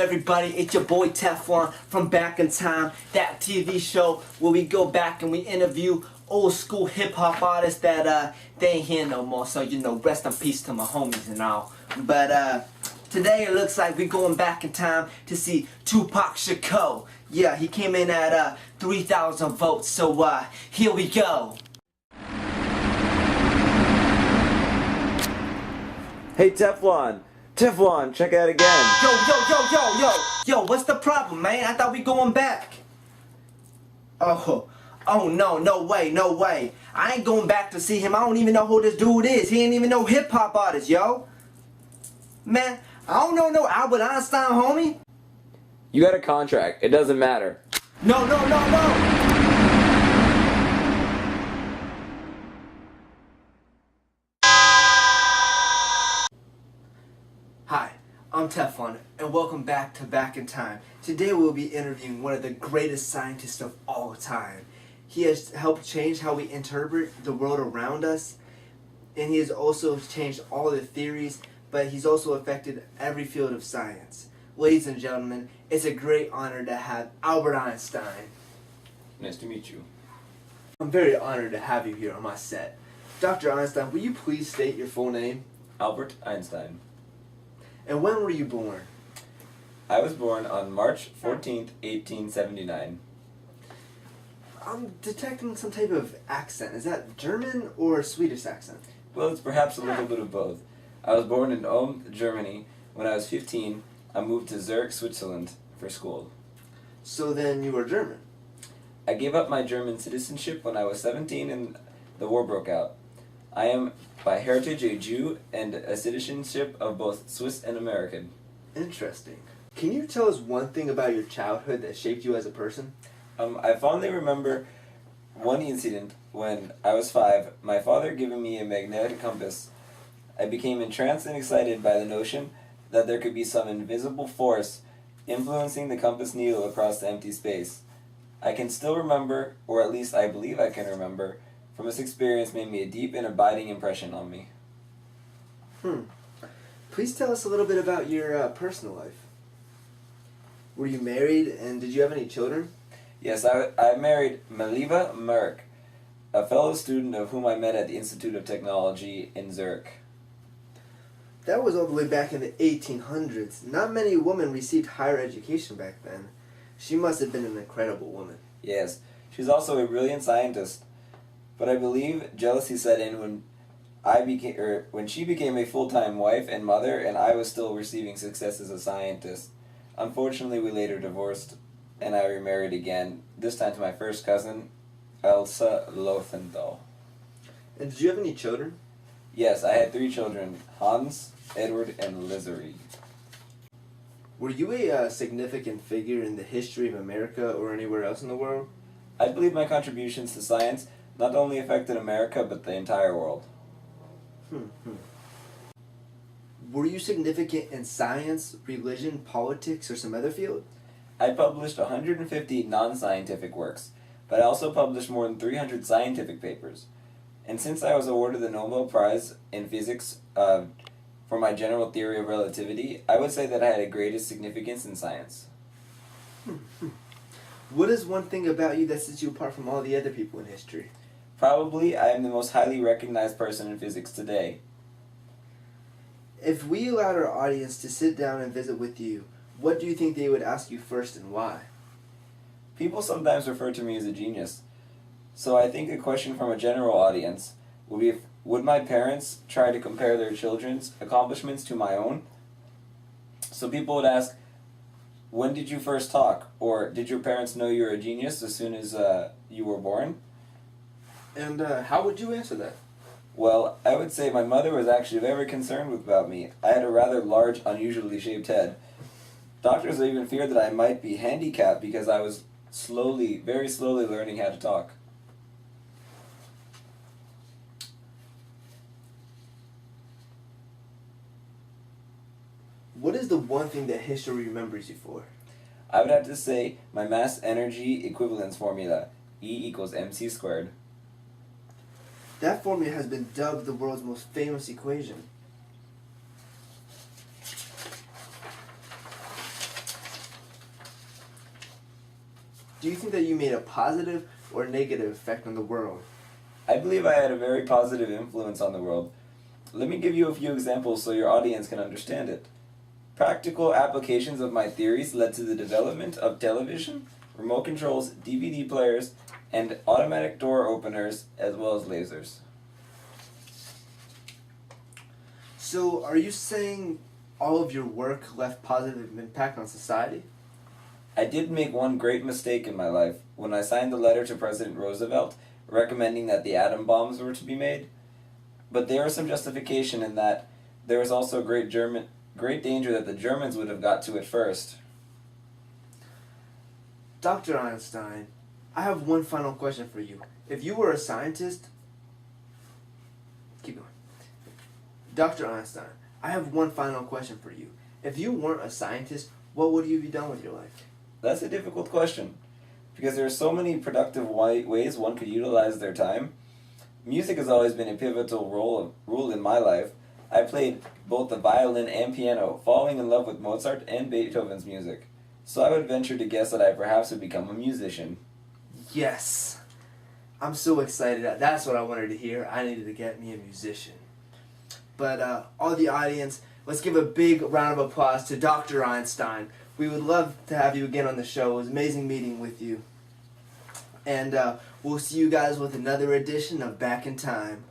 everybody? It's your boy Teflon from Back in Time, that TV show where we go back and we interview old school hip hop artists that they ain't here no more. So rest in peace to my homies and all. But today it looks like we're going back in time to see Tupac Shakur. Yeah, he came in at 3,000 votes. So here we go. Hey Teflon, check it out again. Yo, what's the problem, man? I thought we going back. Oh no way. I ain't going back to see him. I don't even know who this dude is. He ain't even no hip hop artist, yo. Man, I don't know no Albert Einstein, homie. You got a contract, it doesn't matter. No. Hi, I'm Teflon, and welcome back to Back in Time. Today we'll be interviewing one of the greatest scientists of all time. He has helped change how we interpret the world around us, and he has also changed all the theories, but he's also affected every field of science. Ladies and gentlemen, it's a great honor to have Albert Einstein. Nice to meet you. I'm very honored to have you here on my set. Dr. Einstein, will you please state your full name? Albert Einstein. And when were you born? I was born on March 14th, 1879. I'm detecting some type of accent. Is that German or Swedish accent? Well, it's perhaps a little bit of both. I was born in Ulm, Germany. When I was 15, I moved to Zurich, Switzerland for school. So then you were German? I gave up my German citizenship when I was 17 and the war broke out. I am by heritage a Jew and a citizenship of both Swiss and American. Interesting. Can you tell us one thing about your childhood that shaped you as a person? I fondly remember one incident when I was 5, my father giving me a magnetic compass. I became entranced and excited by the notion that there could be some invisible force influencing the compass needle across the empty space. I can still remember, or at least I believe I can remember, from this experience made me a deep and abiding impression on me. Please tell us a little bit about your personal life. Were you married, and did you have any children? Yes, I married Maliva Merck, a fellow student of whom I met at the Institute of Technology in Zurich. That was all the way back in the 1800s. Not many women received higher education back then. She must have been an incredible woman. Yes, she's also a brilliant scientist. But I believe jealousy set in when she became a full-time wife and mother, and I was still receiving success as a scientist. Unfortunately, we later divorced, and I remarried again, this time to my first cousin, Elsa Lothenthal. And did you have any children? Yes, I had 3 children, Hans, Edward, and Lizery. Were you a significant figure in the history of America or anywhere else in the world? I believe my contributions to science not only affected America, but the entire world. Were you significant in science, religion, politics, or some other field? I published 150 non-scientific works, but I also published more than 300 scientific papers. And since I was awarded the Nobel Prize in Physics for my general theory of relativity, I would say that I had a greatest significance in science. What is one thing about you that sets you apart from all the other people in history? Probably I am the most highly recognized person in physics today. If we allowed our audience to sit down and visit with you, what do you think they would ask you first and why? People sometimes refer to me as a genius. So I think a question from a general audience would be, would my parents try to compare their children's accomplishments to my own? So people would ask, when did you first talk? Or did your parents know you were a genius as soon as you were born? And how would you answer that? Well, I would say my mother was actually very concerned about me. I had a rather large, unusually shaped head. Doctors even feared that I might be handicapped because I was very slowly learning how to talk. What is the one thing that history remembers you for? I would have to say my mass energy equivalence formula, E = mc squared. That formula has been dubbed the world's most famous equation. Do you think that you made a positive or negative effect on the world? I believe I had a very positive influence on the world. Let me give you a few examples so your audience can understand it. Practical applications of my theories led to the development of television, remote controls, DVD players, and automatic door openers, as well as lasers. So, are you saying all of your work left positive impact on society? I did make one great mistake in my life when I signed the letter to President Roosevelt recommending that the atom bombs were to be made. But there was some justification in that there was also great danger that the Germans would have got to it first. Dr. Einstein, I have one final question for you. If you were a scientist... Keep going. Dr. Einstein, I have one final question for you. If you weren't a scientist, what would you be done with your life? That's a difficult question, because there are so many productive ways one could utilize their time. Music has always been a pivotal role in my life. I played both the violin and piano, falling in love with Mozart and Beethoven's music. So I would venture to guess that I perhaps would become a musician. Yes! I'm so excited. That's what I wanted to hear. I needed to get me a musician. But all the audience, let's give a big round of applause to Dr. Einstein. We would love to have you again on the show. It was amazing meeting with you. And we'll see you guys with another edition of Back in Time.